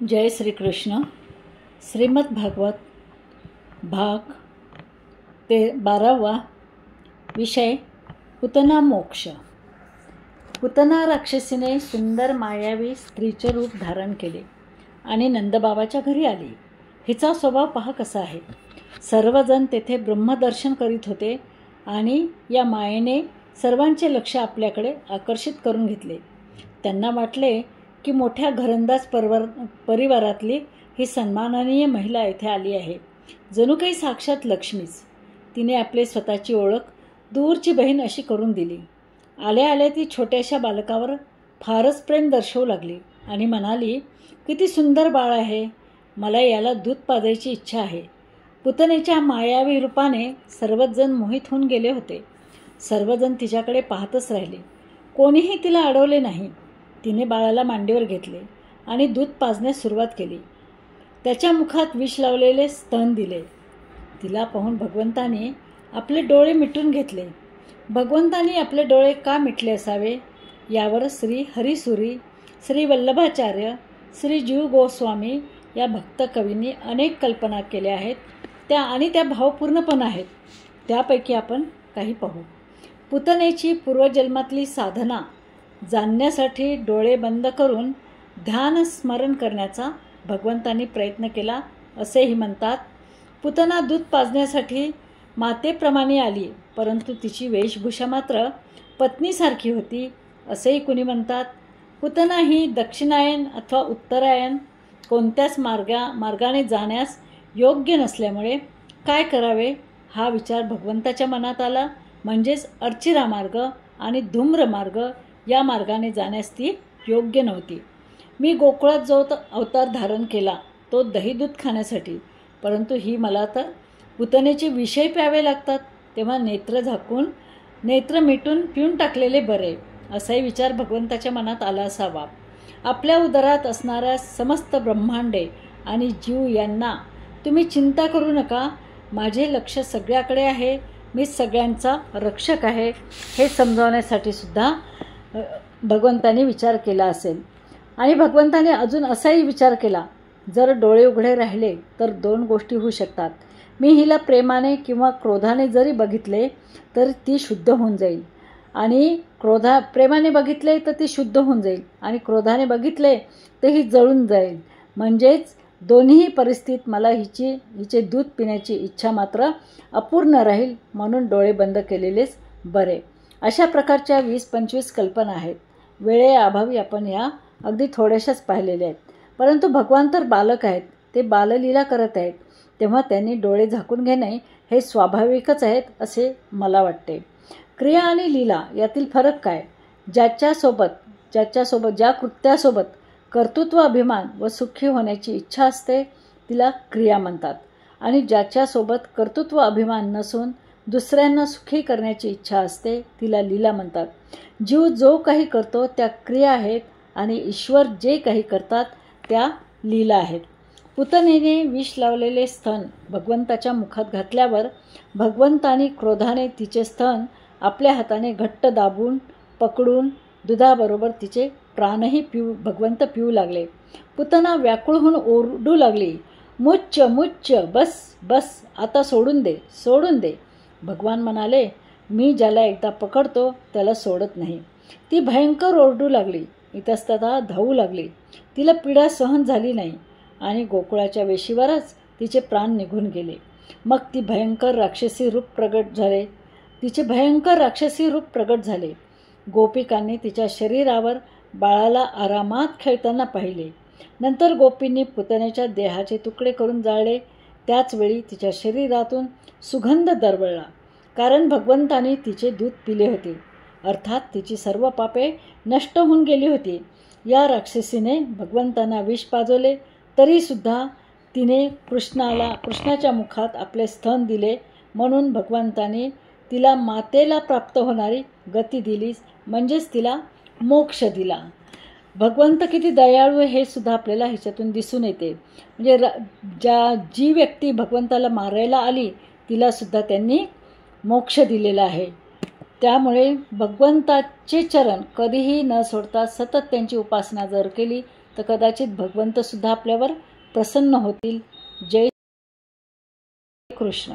जय श्री कृष्ण. श्रीमद भागवत भाग 12. विषय पुतना मोक्ष. पुतना राक्षसीने सुंदर मायावी स्त्रीचे रूप धारण केले आणि नंदबाबाच्या घरी आली. हिचा स्वभाव पहा कसा आहे. सर्वजण तेथे ब्रह्मदर्शन करीत होते आणि या मायेने सर्वांचे लक्ष आपल्याकडे आकर्षित करून घेतले. त्यांना वाटले की मोठ्या घरंदाज परिवारातली ही सन्माननीय महिला येथे आली आहे. जणू काही साक्षात लक्ष्मीच. तिने आपले स्वतःची ओळख दूरची बहीण अशी करून दिली. आल्या आल्या ती छोट्याशा बालकावर फारच प्रेम दर्शवू लागली आणि म्हणाली, किती सुंदर बाळ आहे, मला याला दूध पाजायची इच्छा आहे. पुतनेच्या मायावी रूपाने सर्वच जण मोहित होऊन गेले होते. सर्वजण तिच्याकडे पाहतच राहिले. कोणीही तिला अडवले नाही. तिने बाळाला मांडीवर घेतले आणि दूध पाजण्यास सुरुवात केली. त्याच्या मुखात विष लावलेले स्तन दिले. तिला पाहून भगवंताने आपले डोळे मिटून घेतले. भगवंतांनी आपले डोळे का मिटले असावे यावर श्री हरिसुरी, श्री वल्लभाचार्य, श्री जीव गोस्वामी या भक्त कवींनी अनेक कल्पना केल्या आहेत. त्या भावपूर्ण पण आहेत. त्यापैकी आपण काही पाहू. पुतनेची पूर्वजन्मातली साधना जाणण्यासाठी डोळे बंद करून ध्यान स्मरण करण्याचा भगवंतांनी प्रयत्न केला असेही म्हणतात. पुतना दूध पाजण्यासाठी मातेप्रमाणे आली, परंतु तिची वेशभूषा मात्र पत्नीसारखी होती असेही कुणी म्हणतात. पुतना ही दक्षिणायन अथवा उत्तरायण कोणत्याच मार्गाने जाण्यास योग्य नसल्यामुळे काय करावे हा विचार भगवंताच्या मनात आला. म्हणजेच अर्चिरा मार्ग आणि धूम्र मार्ग या मार्गाने जाण्यास ती योग्य नव्हती. मी गोकुळात जो अवतार धारण केला तो दही दूध खाण्यासाठी, परंतु ही मला तर पुतनेचे विषय प्यावे लागतात, तेव्हा नेत्र मिटून पिऊन टाकलेले बरे असाही विचार भगवंताच्या मनात आला असावा. आपल्या उदरात असणाऱ्या समस्त ब्रह्मांडे आणि जीव यांना तुम्ही चिंता करू नका, माझे लक्ष सगळ्याकडे आहे, मी सगळ्यांचा रक्षक आहे हे समजावण्यासाठी सुद्धा भगवंताने विचार केला असेल. आणि भगवंताने अजून असाही विचार केला, जर डोळे उघडे राहिले तर दोन गोष्टी होऊ शकतात. मी हिला प्रेमाने किंवा क्रोधाने जरी बघितले तर ती शुद्ध होऊन जाईल आणि प्रेमाने बघितले तर ती शुद्ध होऊन जाईल आणि क्रोधाने बघितले तर ही जळून जाईल. म्हणजेच दोन्ही परिस्थितीत मला हिचे दूध पिण्याची इच्छा मात्र अपूर्ण राहील, म्हणून डोळे बंद केलेलेच बरे. अशा प्रकारच्या 20-25 कल्पना आहेत. वेळेअभावी आपण या अगदी थोड्याशाच पाहिलेल्या आहेत. परंतु भगवान तर बालक आहेत, ते बाललीला करत आहेत, तेव्हा त्यांनी डोळे झाकून घेणे हे स्वाभाविकच आहेत असे मला वाटते. क्रिया आणि लीला यातील फरक काय? ज्या कृत्यासोबत कर्तृत्व अभिमान व सुखी होण्याची इच्छा असते तिला क्रिया म्हणतात आणि ज्याच्यासोबत कर्तृत्व अभिमान नसून दुसऱ्यांना सुखी करण्याची इच्छा असते तिला लीला म्हणतात. जीव जो काही करतो त्या क्रिया आहेत आणि ईश्वर जे काही करतात त्या लीला आहेत. पुतनेने विष लावलेले स्तन भगवंताच्या मुखात घातल्यावर भगवंतानी क्रोधाने तिचे स्तन आपल्या हाताने घट्ट दाबून पकडून दुधाबरोबर तिचे प्राणही भगवंत पिऊ लागले. पुतना व्याकुळ होऊन ओरडू लागली, मुच्च मुच्च, बस बस, आता सोडून दे. भगवान म्हणाले, मी ज्याला एकदा पकडतो त्याला सोडत नाही. ती भयंकर ओरडू लागली, इतस्ततः धावू लागली. तिला पीडा सहन झाली नाही आणि गोकुळाच्या वेशीवरच तिचे प्राण निघून गेले. मग तिचे भयंकर राक्षसी रूप प्रगट झाले. गोपिकांनी तिच्या शरीरावर बाळाला आरामात खेळताना पाहिले. नंतर गोपींनी पुतनेच्या देहाचे तुकडे करून जाळले. त्याचवेळी तिच्या शरीरातून सुगंध दरवळला, कारण भगवंताने तिचे दूध पिले होते. अर्थात तिची सर्व पापे नष्ट होऊन गेली होती. या राक्षसीने भगवंतांना विष पाजवले तरीसुद्धा तिने कृष्णाच्या मुखात आपले स्तन दिले, म्हणून भगवंताने तिला मातेला प्राप्त होणारी गती दिली, म्हणजेच तिला मोक्ष दिला. भगवंत किती दयाळू हे सुद्धा आपल्याला ह्याच्यातून दिसून येते. म्हणजे जी व्यक्ती भगवंताला मारायला आली तिलासुद्धा त्यांनी मोक्ष दिलेला आहे. त्यामुळे भगवंताचे चरण कधीही न सोडता सतत त्यांची उपासना जर केली तर कदाचित भगवंतसुद्धा आपल्यावर प्रसन्न होतील. जय कृष्ण.